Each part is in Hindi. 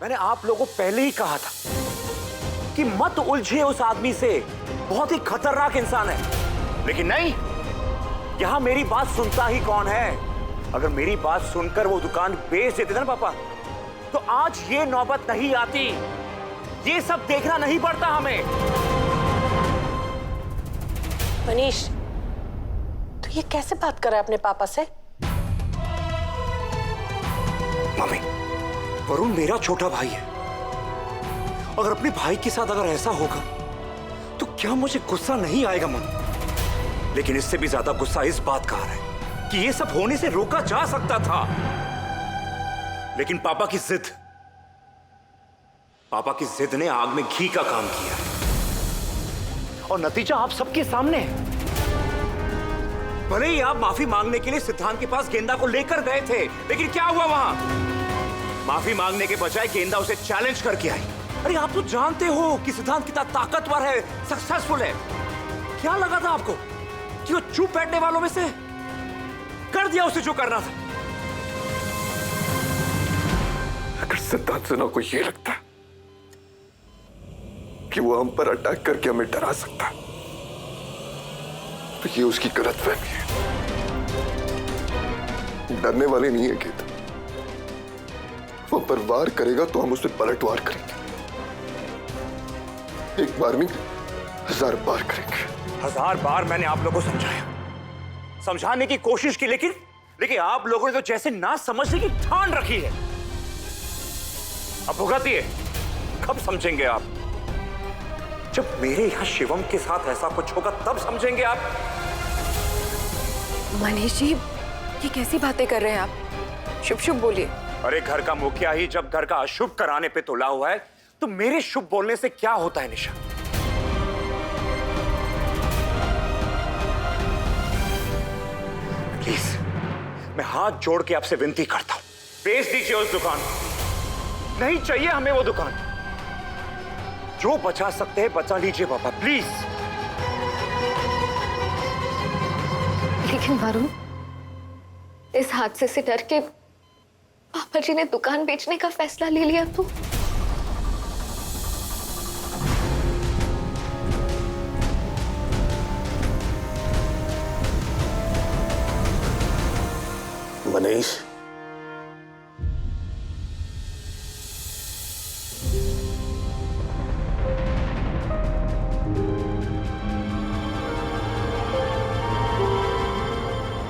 मैंने आप लोगों को पहले ही कहा था कि मत उलझे उस आदमी से, बहुत ही खतरनाक इंसान है। लेकिन नहीं, यहां मेरी बात सुनता ही कौन है? अगर मेरी बात सुनकर वो दुकान बेच देते ना पापा, तो आज ये नौबत नहीं आती, ये सब देखना नहीं पड़ता हमें। मनीष, तो ये कैसे बात कर रहा है अपने पापा से? मम्मी, वरुण मेरा छोटा भाई है। अगर अपने भाई के साथ अगर ऐसा होगा तो क्या मुझे गुस्सा नहीं आएगा मम्मी? लेकिन इससे भी ज्यादा गुस्सा इस बात का आ रहा है कि ये सब होने से रोका जा सकता था, लेकिन पापा की जिद ने आग में घी का काम किया और नतीजा आप सबके सामने है। भले ही आप माफी मांगने के लिए सिद्धांत के पास गेंदा को लेकर गए थे, लेकिन क्या हुआ वहां? माफी मांगने के बजाय गेंदा उसे चैलेंज करके आई। अरे आप तो जानते हो कि सिद्धांत कितना ताकतवर है, सक्सेसफुल है। क्या लगा था आपको कि वो चुप बैठने वालों में से? कर दिया उसे जो करना था। अगर सिद्धांत से ना कोई ये लगता कि वो हम पर अटैक करके हमें डरा सकता, तो ये उसकी गलतफहमी है। डरने वाले नहीं है गेंदा, वो पर वार करेगा तो हम उस पर पलटवार करेंगे। एक बार नहीं, 1000 बार करेंगे। 1000 बार मैंने आप लोगों को समझाया, समझाने की कोशिश की, लेकिन आप लोगों ने तो जैसे ना समझने की ठान रखी है। अब भुगतिए, कब समझेंगे आप? जब मेरे यहां शिवम के साथ ऐसा कुछ होगा तब समझेंगे आप। मनीष जी, ये कैसी बातें कर रहे हैं आप? शुभ शुभ बोलिए। अरे घर का मुखिया ही जब घर का अशुभ कराने पे तुला हुआ है, तो मेरे शुभ बोलने से क्या होता है निशा? प्लीज, मैं हाथ जोड़ के आपसे विनती करता हूं, बेच दीजिए उस दुकान को। नहीं चाहिए हमें वो दुकान। जो बचा सकते हैं बचा लीजिए पापा, प्लीज। लेकिन वरुण, इस हादसे से डर के पापा जी ने दुकान बेचने का फैसला ले लिया तो? मनीष,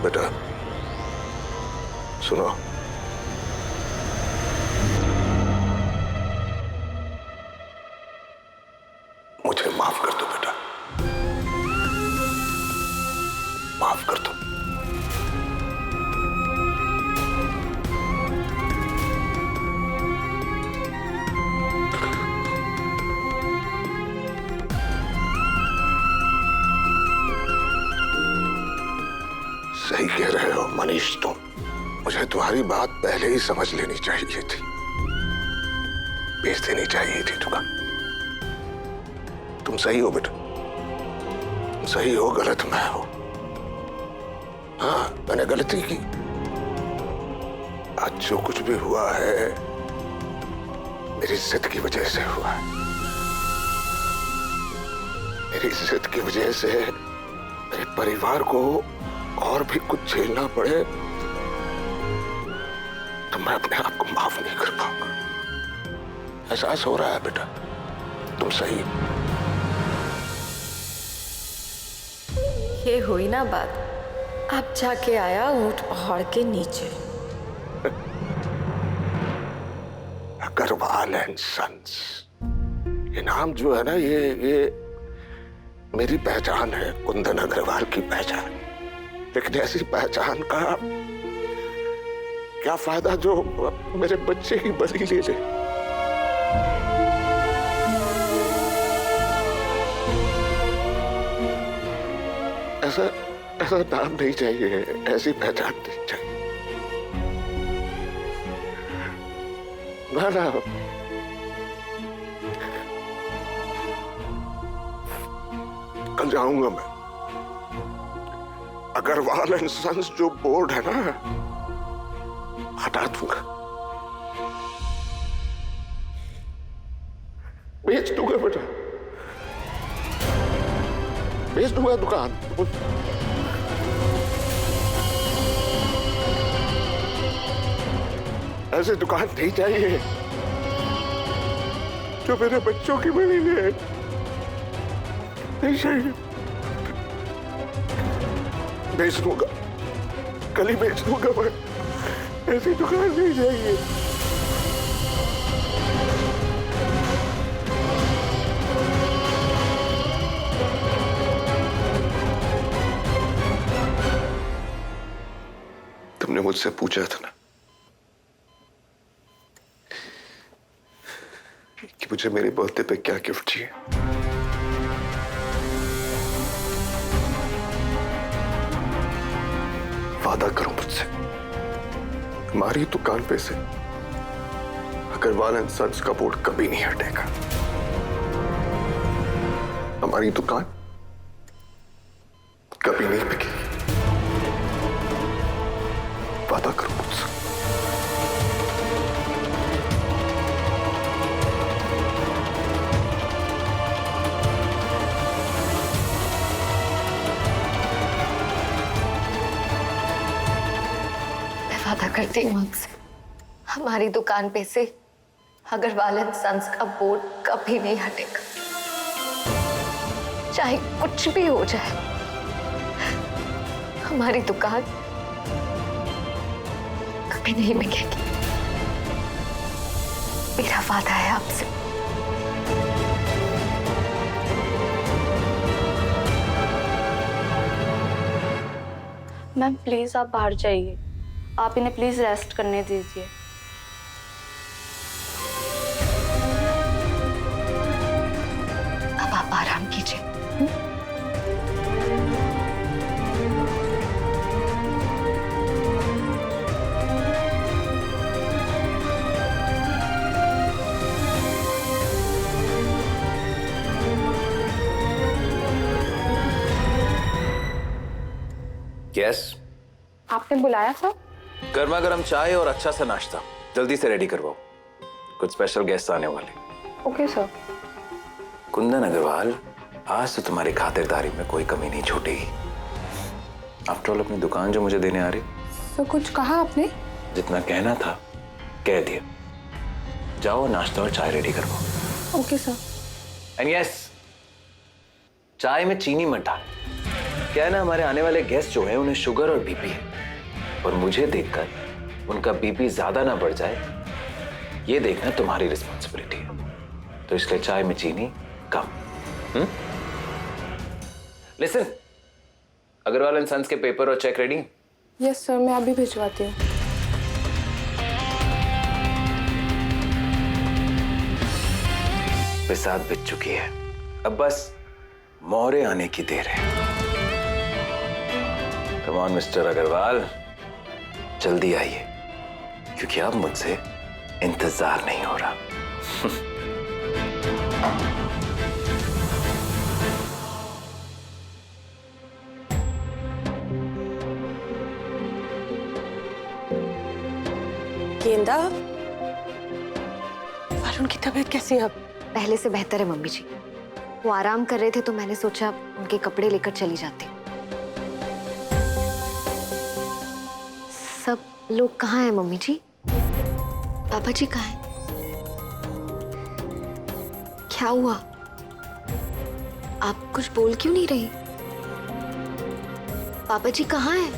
बेटा सुनो, मुझे माफ कर दो बेटा, माफ कर दो। सही कह रहे हो मनीष तुम। मुझे तुम्हारी बात पहले ही समझ लेनी चाहिए थी, बेच देनी चाहिए थी दुकान। तुम सही हो बेटा, तुम सही हो, गलत मैं हो। हाँ, मैंने गलती की। आज जो कुछ भी हुआ है मेरी जिद की वजह से हुआ है। मेरी जिद की वजह से मेरे परिवार को और भी कुछ झेलना पड़े तो मैं अपने आप को माफ नहीं कर पाऊंगा। एहसास हो रहा है बेटा, तुम सही। ये हुई ना बात, अब जाके आया ऊंट पहाड़ के नीचे। अग्रवाल एंड सन्स, ये नाम जो है ना, ये मेरी पहचान है, कुंदन अग्रवाल की पहचान। लेकिन ऐसी पहचान का क्या फायदा जो मेरे बच्चे की बलि ले ले। ऐसा नाम नहीं चाहिए, ऐसी पहचान नहीं चाहिए। ना कल जाऊंगा मैं, अग्रवाल एंड सन्स जो बोर्ड है ना, हटा दूंगा। बेच दूंगा बेटा, बेच दूंगा दुकान। ऐसे दुकान नहीं चाहिए जो मेरे बच्चों की बनी है, नहीं चाहिए। बेच दूंगा, कल ही बेच दूंगा मैं, ऐसी दुकान नहीं चाहिए। तुमने मुझसे पूछा था ना कि मुझे मेरे बर्थडे पे क्या गिफ्ट चाहिए। वादा करो मुझसे, हमारी दुकान पे से अग्रवाल एंड सन्स का बोर्ड कभी नहीं हटेगा। हमारी दुकान कभी नहीं बिकेगी। वादा करो मुझसे। वादा करती हूँ आपसे, हमारी दुकान पे से अग्रवाल एंड सन्स का बोर्ड कभी नहीं हटेगा, चाहे कुछ भी हो जाए। हमारी दुकान कभी नहीं बिकेगी, मेरा वादा है आपसे। मैम प्लीज आप बाहर जाइए, आप इन्हें प्लीज रेस्ट करने दीजिए। अब आप आराम कीजिए। यस, आपने बुलाया था? गर्मा गर्म चाय और अच्छा सा नाश्ता जल्दी से रेडी करवाओ, कुछ स्पेशल गेस्ट आने वाले। Okay sir. कुंदन अग्रवाल, आज तो तुम्हारी खातिरदारी में कोई कमी नहीं छूटेगी। आफ्टर ऑल अपनी दुकान जो मुझे देने आ रही। तो कुछ कहा आपने? जितना कहना था कह दिया। जाओ नाश्ता और चाय रेडी करवाओ। Okay sir. एंड यस, चाय में चीनी मत डाल। क्या है ना, हमारे आने वाले गेस्ट जो हैं उन्हें शुगर और बीपी है, और मुझे देखकर उनका बीपी ज्यादा ना बढ़ जाए ये देखना तुम्हारी रिस्पॉन्सिबिलिटी है। तो इसलिए चाय में चीनी कम। लिसन, अग्रवाल एंड सन्स के पेपर और चेक रेडी? यस सर, मैं अभी भिजवाती हूँ। बिसात बिच चुकी है, अब बस मोहरे आने की देर है। कम ऑन मिस्टर अग्रवाल, जल्दी आइए, क्योंकि अब मुझसे इंतजार नहीं हो रहा। गेंदा, वरुण की तबीयत कैसी है अब? पहले से बेहतर है मम्मी जी। वो आराम कर रहे थे तो मैंने सोचा उनके कपड़े लेकर चली जाती। सब लोग कहाँ हैं मम्मी जी? पापा जी कहाँ हैं? क्या हुआ? आप कुछ बोल क्यों नहीं रही? पापा जी कहाँ हैं?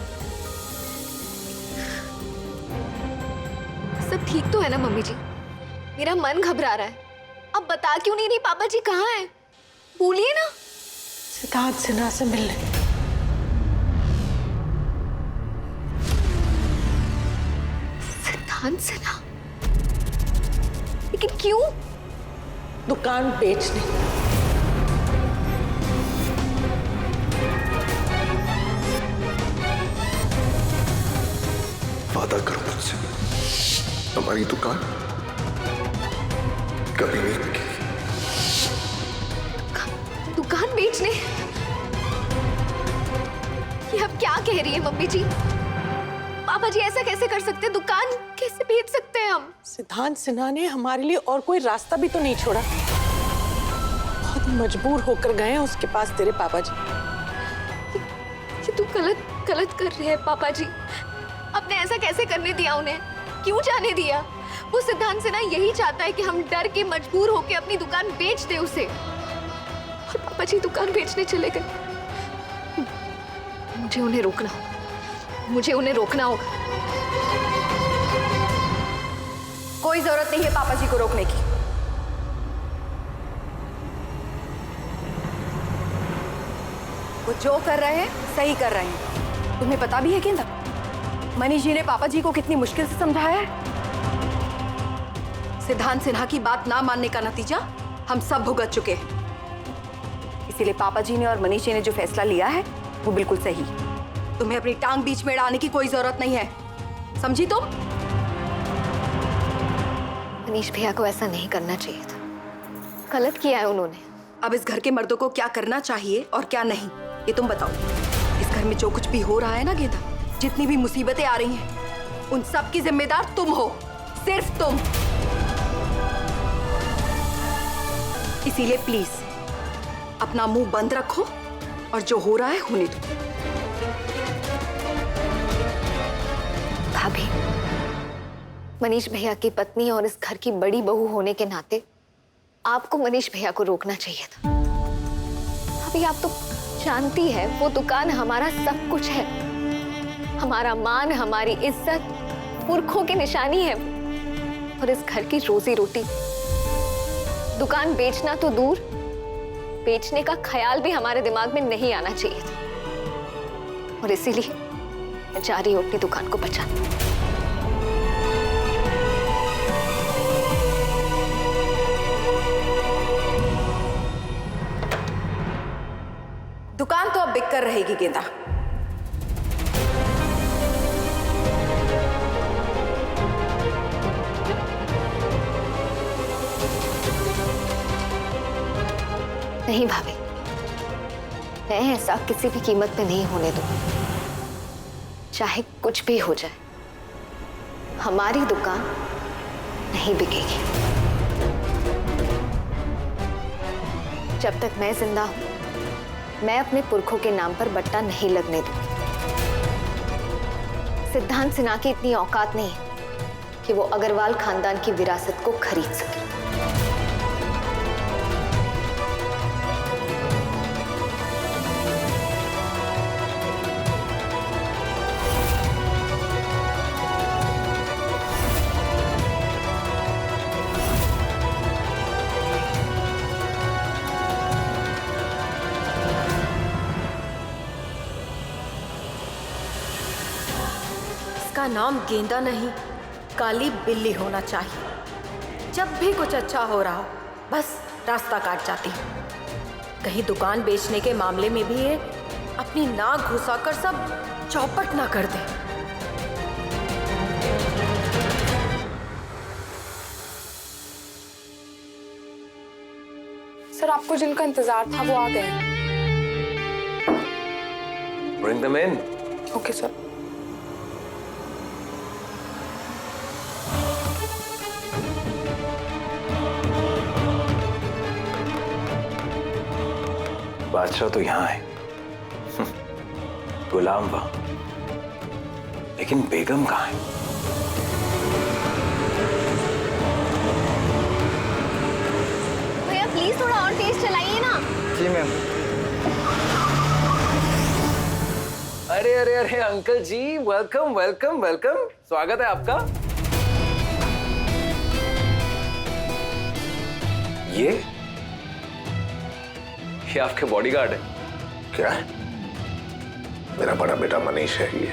सब ठीक तो है ना मम्मी जी? मेरा मन घबरा रहा है। अब बता क्यों नहीं रही पापा जी कहाँ हैं? बोलिए ना। सिद्धार्थ सिन्हा से मिलने। सिद्धार्थ सिन्हा? लेकिन क्यों? दुकान बेचने। वादा करो मुझसे, हमारी दुकान कभी नहीं बिकेगी। दुकान बेचने? ये अब क्या कह रही है मम्मी जी? पापा जी ऐसा कैसे कर सकते हैं? दुकान कैसे बेच सकते हैं हम? सिद्धार्थ सिन्हा ने हमारे लिए और कोई रास्ता भी तो नहीं छोड़ा। मजबूर होकर गए हैं उसके पास तेरे पापा जी। ये तू गलत कर रहे हैं पापा जी। आपने ऐसा कैसे करने दिया उन्हें? क्यों जाने दिया? वो सिद्धांत सिन्हा यही चाहता है कि हम डर के मजबूर होके अपनी दुकान बेच दे उसे, और पापा जी दुकान बेचने चले गए। मुझे उन्हें रोकना होगा। कोई जरूरत नहीं है पापा जी को रोकने की। वो जो कर रहे हैं सही कर रहे हैं। तुम्हें पता भी है गेंदा, मनीष जी ने पापा जी को कितनी मुश्किल से समझाया है। सिद्धांत सिन्हा की बात ना मानने का नतीजा हम सब भुगत चुके हैं। इसीलिए पापा जी ने और मनीष जी ने जो फैसला लिया है वो बिल्कुल सही। तुम्हें अपनी टांग बीच में अड़ाने की कोई जरूरत नहीं है, समझी तुम? मनीष भैया को ऐसा नहीं करना चाहिए था। गलत किया है उन्होंने। अब इस घर के मर्दों को क्या करना चाहिए और क्या नहीं, ये तुम बताओ। इस घर में जो कुछ भी हो रहा है ना गेंदा, जितनी भी मुसीबतें आ रही हैं, उन सब की जिम्मेदार तुम हो, सिर्फ तुम। इसीलिए प्लीज अपना मुंह बंद रखो और जो हो रहा है होने दो। भाभी, मनीष भैया की पत्नी और इस घर की बड़ी बहू होने के नाते आपको मनीष भैया को रोकना चाहिए था। अभी आप तो जानती है वो दुकान हमारा सब कुछ है, हमारा मान, हमारी इज्जत, पुरखों की निशानी है। और इस घर की रोजी रोटी, दुकान बेचना तो दूर, बेचने का ख्याल भी हमारे दिमाग में नहीं आना चाहिए था। और इसीलिए मैं जा रही हूं अपनी दुकान को बचाने। दुकान तो अब बिककर रहेगी गेंदा। नहीं भाभी, मैं ऐसा किसी भी कीमत पे नहीं होने दूंगी। चाहे कुछ भी हो जाए, हमारी दुकान नहीं बिकेगी। जब तक मैं जिंदा हूं, मैं अपने पुरखों के नाम पर बट्टा नहीं लगने दूंगी। सिद्धांत सिन्हा की इतनी औकात नहीं है कि वो अग्रवाल खानदान की विरासत को खरीद सके। इसका नाम गेंदा नहीं, काली बिल्ली होना चाहिए। जब भी कुछ अच्छा हो रहा हो, बस रास्ता काट जाती है। कहीं दुकान बेचने के मामले में भी ये अपनी नाक घुसाकर सब चौपट ना कर दे। सर, आपको जिनका इंतजार था वो आ गए। Bring them in. Okay sir. बादशाह तो यहां है, गुलाम वहां, लेकिन बेगम कहां है? भैया प्लीज थोड़ा और तेज चलाइए ना। जी मैम। अरे अरे अरे अंकल जी, वेलकम वेलकम वेलकम, स्वागत है आपका। ये आपके बॉडीगार्ड है? क्या है? मेरा बड़ा बेटा मनीष है ये।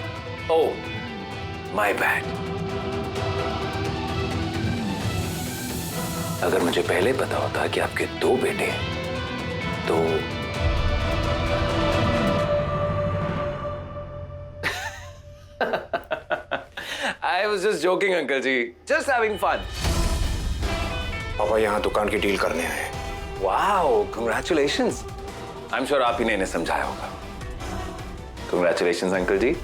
Oh my bad. अगर मुझे पहले पता होता कि आपके 2 बेटे हैं तो I was just joking uncle ji, just having fun। पापा यहाँ दुकान की डील करने आए हैं। Wow, congratulations। I'm sure आप ही ने इन्हें समझाया होगा। Congratulations अंकल जी,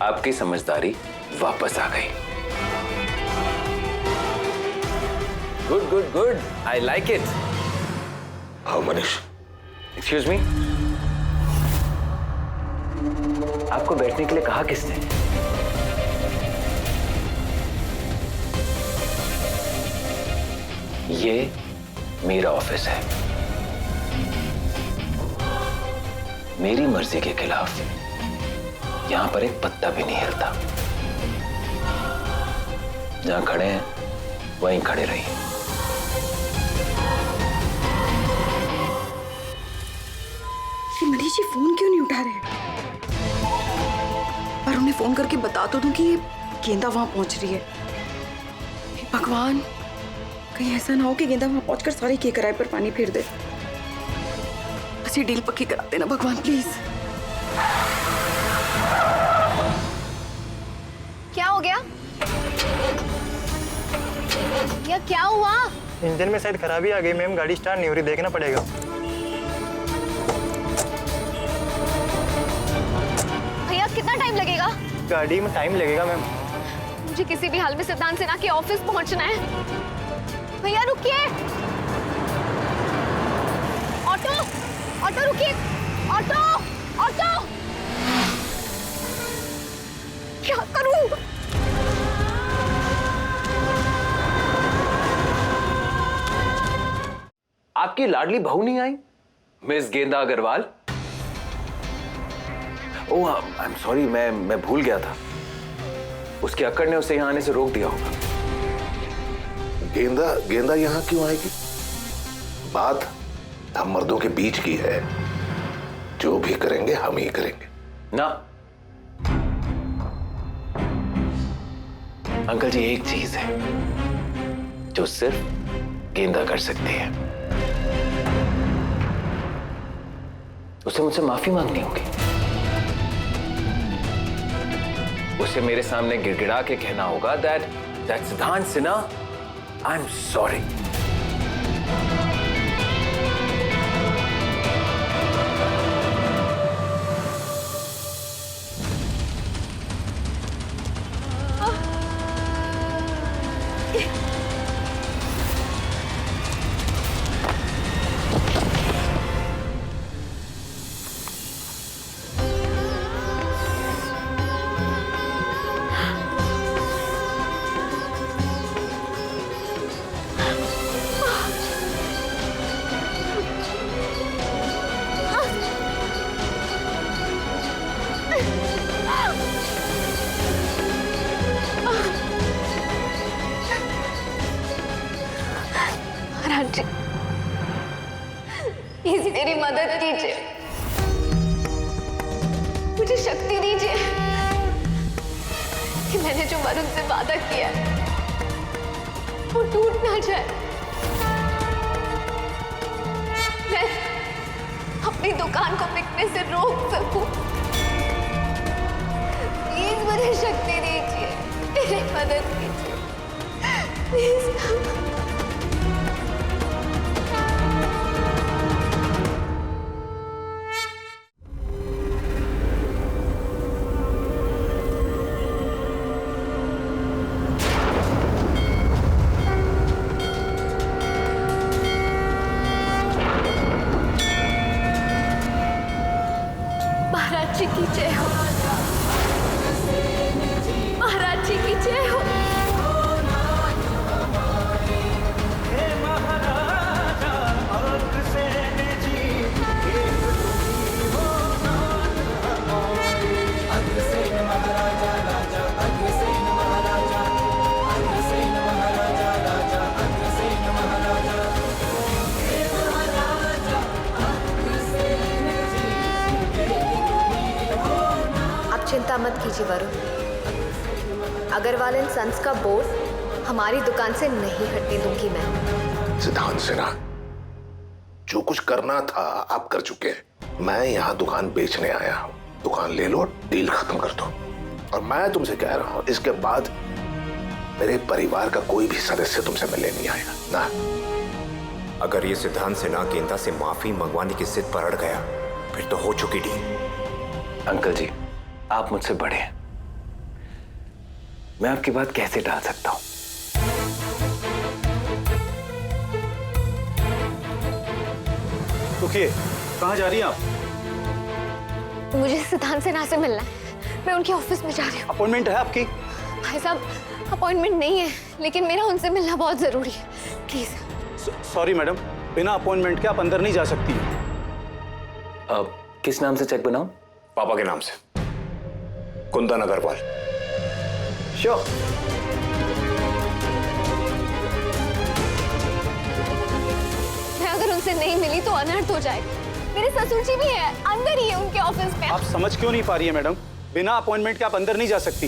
आपकी समझदारी वापस आ गई। Good, good, good। I like it। हाँ मनीष। एक्सक्यूज मी, आपको बैठने के लिए कहा किसने? ये मेरा ऑफिस है। मेरी मर्जी के खिलाफ यहां पर एक पत्ता भी नहीं हिलता। जहां खड़े हैं वहीं खड़े रहिए। मनीष जी फोन क्यों नहीं उठा रहे? पर उन्हें फोन करके बता तो दूं कि ये गेंदा वहां पहुंच रही है। हे भगवान, कहीं ऐसा ना हो कि गेंदा वहां पहुंचकर सारे के किराए पर पानी फेर दे। बस ये डील पक्की करा देना भगवान प्लीज। क्या हो गया? या क्या हुआ? इंजन में शायद खराबी आ गई मैम, गाड़ी स्टार्ट नहीं हो रही, देखना पड़ेगा। भैया कितना टाइम लगेगा? गाड़ी में टाइम लगेगा मैम। मुझे किसी भी हाल में सिद्धांत सिन्हा के ऑफिस पहुंचना है। भैया रुकिए। ऑटो, ऑटो रुकिए। Auto, auto. क्या करूं? आपकी लाडली बहू नहीं आई, मिस गेंदा अग्रवाल? ओह आई एम सॉरी, मैं भूल गया था। उसके अक्कड़ ने उसे यहां आने से रोक दिया होगा। गेंदा गेंदा यहाँ क्यों आएगी? बात हम मर्दों के बीच की है। जो भी करेंगे हम ही करेंगे ना। अंकल जी, एक चीज है जो सिर्फ गेंदा कर सकती है। उसे मुझसे माफी मांगनी होगी। उसे मेरे सामने गिड़गिड़ा के कहना होगा that Siddhant Sinha, I am sorry. महाराज जी, प्लीज मेरी मदद कीजिए, मुझे शक्ति दीजिए कि मैंने जो वरुण से वादा किया है वो टूट ना जाए। मैं अपनी दुकान को बिकने से रोक सकूं। प्लीज मुझे शक्ति दीजिए, मेरी मदद कीजिए प्लीज। महाराज जी की जय हो, महाराज जी की जय हो। चिंता मत कीजिए वरुण, अग्रवाल एंड सन्स का बोर्ड हमारी दुकान से नहीं हटने दूंगी मैं। सिद्धांत सिन्हा, जो कुछ करना था आप कर चुके हैं। मैं यहाँ दुकान बेचने आया हूँ। दुकान ले लो, डील खत्म कर दो। और मैं तुमसे कह रहा हूँ, इसके बाद मेरे परिवार का कोई भी सदस्य तुमसे मिलने नहीं आएगा ना। अगर ये सिद्धांत सिन्हा गेंदा से माफी मंगवाने की जिद पर अड़ गया फिर तो हो चुकी डील। अंकल जी, आप मुझसे बड़े हैं, मैं आपकी बात कैसे टाल सकता हूं? रुकिए, कहाँ जा रही हैं आप? मुझे सिद्धांत सिन्हा से मिलना है। मैं उनके ऑफिस में जा रही हूँ। अपॉइंटमेंट है आपकी? भाई साहब, अपॉइंटमेंट नहीं है, लेकिन मेरा उनसे मिलना बहुत जरूरी है। प्लीज। सॉरी मैडम, बिना अपॉइंटमेंट के आप अंदर नहीं जा सकती। किस नाम से चेक बनाऊं? पापा के नाम से, कुंदन अग्रवाल। श्योर। मैं अगर उनसे नहीं मिली तो अनर्थ हो जाएगा। मेरे ससुर जी भी है, अंदर ही है उनके ऑफिस में। आप समझ क्यों नहीं पा रही है मैडम? बिना अपॉइंटमेंट के आप अंदर नहीं जा सकती।